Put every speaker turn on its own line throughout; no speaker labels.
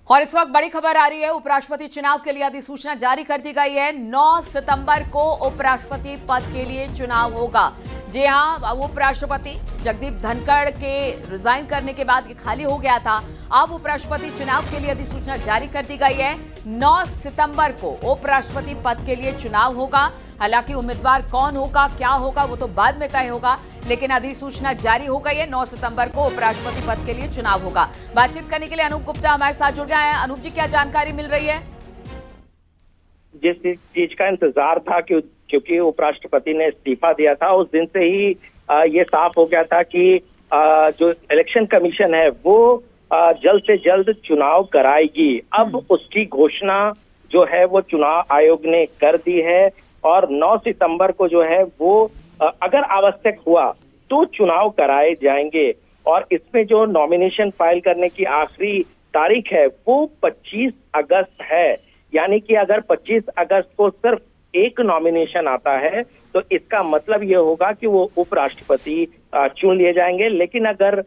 और इस वक्त बड़ी खबर आ रही है, उपराष्ट्रपति चुनाव के लिए अधिसूचना जारी कर दी गई है। 9 सितंबर को उपराष्ट्रपति पद के लिए चुनाव होगा। जी हां, उपराष्ट्रपति जगदीप धनखड़ के रिजाइन करने के बाद ये खाली हो गया था। अब उपराष्ट्रपति चुनाव के लिए अधिसूचना जारी कर दी गई है। 9 सितंबर को उपराष्ट्रपति पद के लिए चुनाव होगा। हालांकि उम्मीदवार कौन होगा, क्या होगा, वो तो बाद में तय होगा, लेकिन अधिसूचना जारी हो गई है। 9 सितंबर को उपराष्ट्रपति पद के लिए चुनाव होगा। बातचीत करने के लिए अनूप गुप्ता हमारे साथ जुड़ गए हैं। अनूप जी, क्या जानकारी मिल रही है?
जिस चीज का इंतजार था कि क्योंकि उपराष्ट्रपति ने इस्तीफा दिया था, उस दिन से ही ये साफ हो गया था कि जो इलेक्शन कमीशन है वो जल्द से जल्द चुनाव कराएगी। अब उसकी घोषणा जो है वो चुनाव आयोग ने कर दी है और 9 सितंबर को जो है वो अगर आवश्यक हुआ तो चुनाव कराए जाएंगे। और इसमें जो नॉमिनेशन फाइल करने की आखिरी तारीख है वो 25 अगस्त है। यानी कि अगर 25 अगस्त को सिर्फ एक नॉमिनेशन आता है तो इसका मतलब ये होगा कि वो उपराष्ट्रपति चुन लिए जाएंगे। लेकिन अगर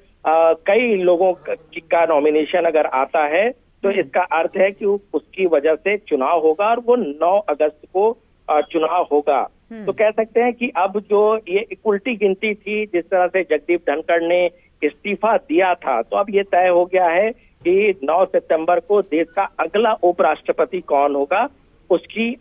कई लोगों का नॉमिनेशन अगर आता है तो इसका अर्थ है कि उसकी वजह से चुनाव होगा और वो 9 अगस्त को चुनाव होगा। तो कह सकते हैं कि अब जो ये उल्टी गिनती थी, जिस तरह से जगदीप धनखड़ ने इस्तीफा दिया था, तो अब ये तय हो गया है कि 9 सितंबर को देश का अगला उपराष्ट्रपति कौन होगा, उसकी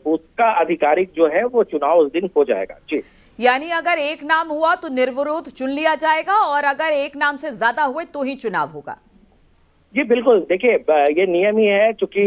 उसका आधिकारिक जो है वो चुनाव उस दिन हो जाएगा। जी,
यानी अगर एक नाम हुआ तो निर्विरोध चुन लिया जाएगा और अगर एक नाम से ज्यादा हुए तो ही चुनाव होगा।
जी बिल्कुल। देखिए, ये नियम ही है, चूंकि